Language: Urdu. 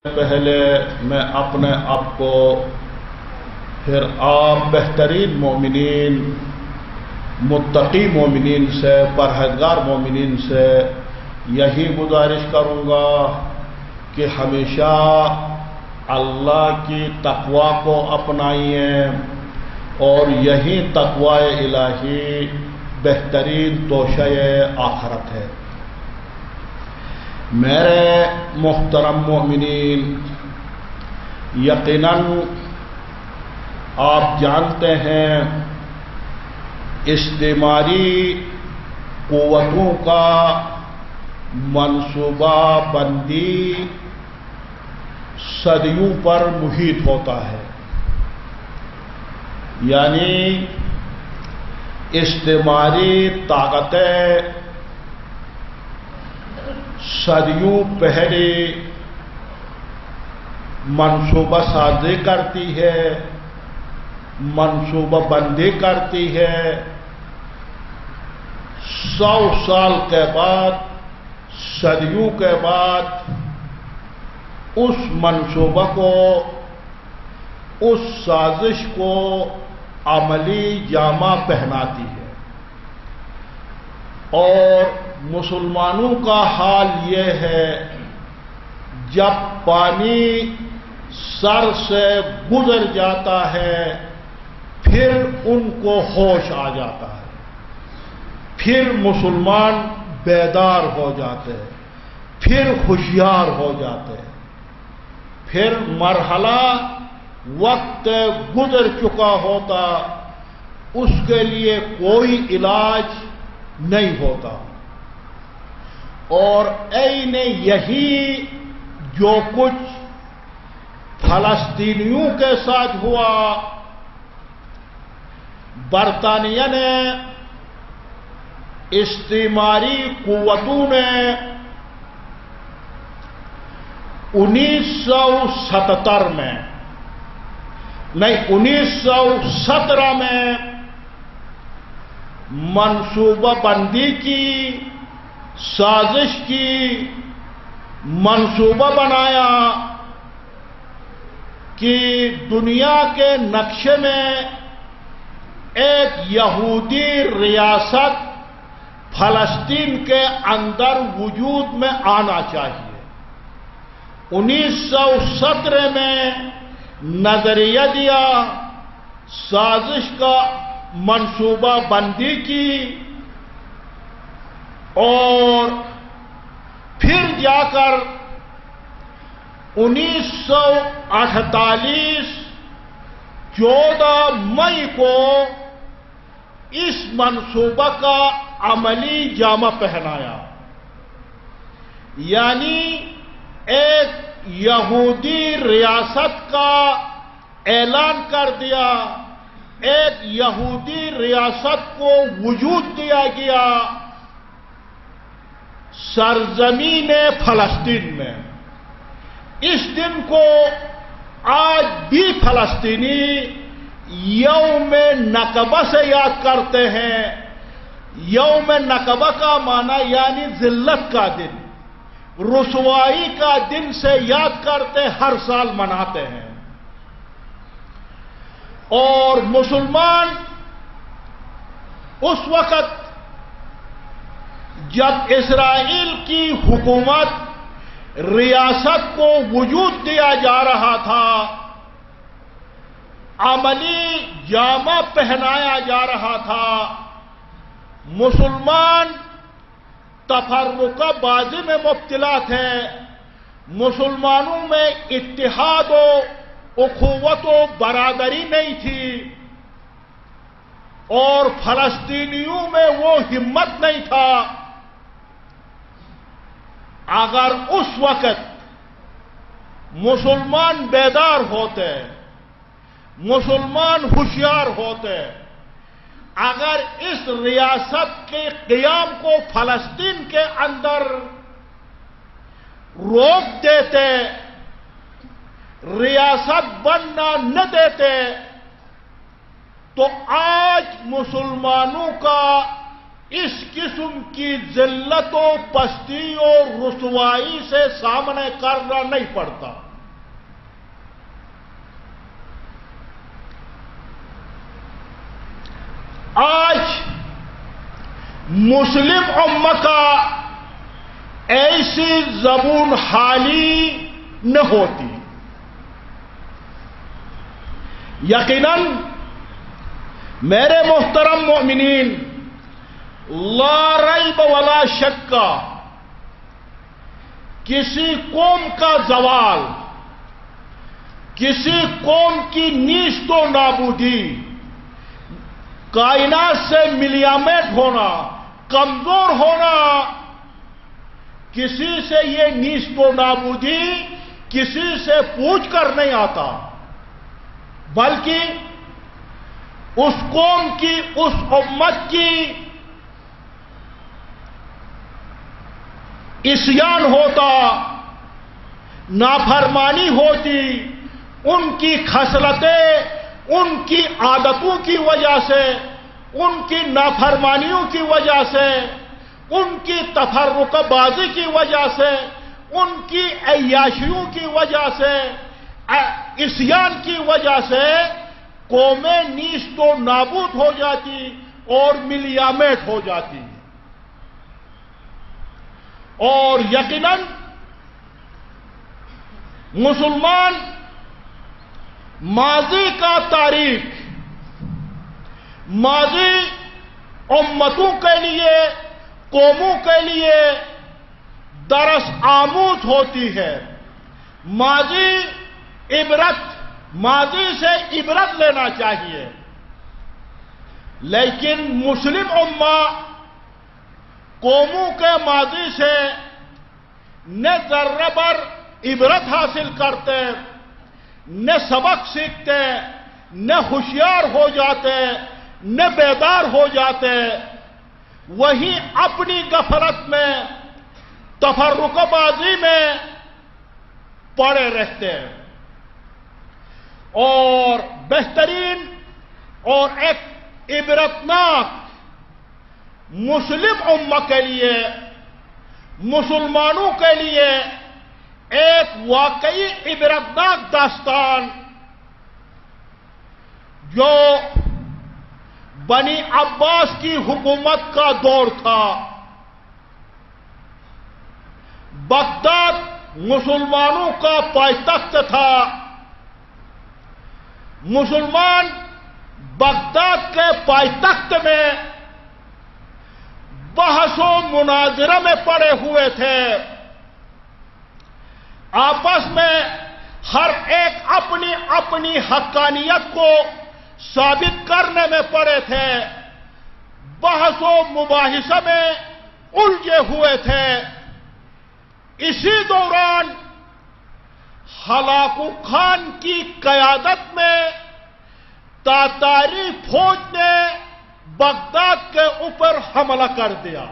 پہلے میں اپنے آپ کو پھر آپ بہترین مومنین متقی مومنین سے پرہیزگار مومنین سے یہی گزارش کروں گا کہ ہمیشہ اللہ کی تقوی کو اپنائیے اور یہی تقوی الہی بہترین توشہ آخرت ہے۔ میرے محترم مومنین، یقیناً آپ جانتے ہیں استعماری قوتوں کا منصوبہ بندی صدیوں پر محیط ہوتا ہے، یعنی استعماری طاقتیں صدیوں پہلے منصوبہ سازی کرتی ہے، منصوبہ بندی کرتی ہے۔ 100 سال کے بعد، صدیوں کے بعد اس منصوبہ کو، اس سازش کو عملی جامہ پہناتی ہے۔ اور مسلمانوں کا حال یہ ہے، جب پانی سر سے گزر جاتا ہے پھر ان کو ہوش آ جاتا ہے، پھر مسلمان بیدار ہو جاتے ہیں، پھر ہوشیار ہو جاتے ہیں، پھر مرحلہ وقت گزر چکا ہوتا، اس کے لیے کوئی علاج نہیں ہوتا۔ اور عین یہی جو کچھ فلسطینیوں کے ساتھ ہوا، برطانیہ نے، استعماری قوتوں نے 1977 میں نہیں 1917 میں منصوبہ بندی کی، سازش کی، منصوبہ بنایا کہ دنیا کے نقشے میں ایک یہودی ریاست فلسطین کے اندر وجود میں آنا چاہیے۔ 1917 میں نظریہ دیا، سازش کا منصوبہ بندی کی، اور پھر جا کر 1948 14 مئی کو اس منصوبہ کا عملی جامہ پہنایا، یعنی ایک یہودی ریاست کا اعلان کر دیا، ایک یہودی ریاست کو وجود دیا گیا سرزمین فلسطین میں۔ اس دن کو آج بھی فلسطینی یوم نکبہ سے یاد کرتے ہیں۔ یوم نکبہ کا معنی یعنی ذلت کا دن، رسوائی کا دن سے یاد کرتے، ہر سال مناتے ہیں۔ اور مسلمان اس وقت جب اسرائیل کی حکومت ریاست کو وجود دیا جا رہا تھا، عملی جامہ پہنایا جا رہا تھا، مسلمان تفرقہ بازی میں مبتلا تھے، مسلمانوں میں اتحاد و اخوت و برادری نہیں تھی، اور فلسطینیوں میں وہ ہمت نہیں تھا۔ اگر اس وقت مسلمان بیدار ہوتے، مسلمان ہوشیار ہوتے، اگر اس ریاست کے قیام کو فلسطین کے اندر روک دیتے، ریاست بننا نہ دیتے، تو آج مسلمانوں کا اس قسم کی ذلت و پستی اور رسوائی سے سامنے کرنا نہیں پڑتا۔ مسلم امت کا ایسی زبون حالی نہ ہوتی. یقیناً میرے محترم مومنین، لا ریب ولا شک، کسی قوم کا زوال، کسی قوم کی نیست و نابودی، کائنات سے ملیامت ہونا، کمزور ہونا، کسی سے یہ نیست و نابودی کسی سے پوچھ کر نہیں آتا، بلکہ اس قوم کی، اس امت کی عصیان ہوتا، نافرمانی ہوتی، ان کی خصلتیں، ان کی عادتوں کی وجہ سے، ان کی نافرمانیوں کی وجہ سے، ان کی تفرقہ بازی کی وجہ سے، ان کی عیاشیوں کی وجہ سے، عصیان کی وجہ سے قومیں نیست و نابود ہو جاتی اور ملیامت ہو جاتی. اور یقیناً مسلمان ماضی کا تاریخ، ماضی امتوں کے لیے، قوموں کے لیے درس آموز ہوتی ہے. ماضی ماضی سے عبرت لینا چاہیے. لیکن مسلم امہ قوموں کے ماضی سے نہ ذرہ بر عبرت حاصل کرتے، نہ سبق سیکھتے، نہ ہوشیار ہو جاتے، نہ بیدار ہو جاتے، وہی اپنی غفلت میں، تفرقہ بازی میں پڑے رہتے ہیں. اور بہترین اور ایک عبرتناک مسلم امہ کے لیے، مسلمانوں کے لیے ایک واقعی عبرتناک داستان جو بنی عباس کی حکومت کا دور تھا. بغداد مسلمانوں کا پائیتخت تھا. مسلمان بغداد کے پائیتخت میں بحث و مناظرہ میں پڑے ہوئے تھے. آپس میں ہر ایک اپنی اپنی حقانیت کو ثابت کرنے میں پڑے تھے. بحث و مباحثہ میں الجھے ہوئے تھے. اسی دوران ہلاکو خان کی قیادت میں تاتاری فوج نے بغداد کے اوپر حملہ کر دیا.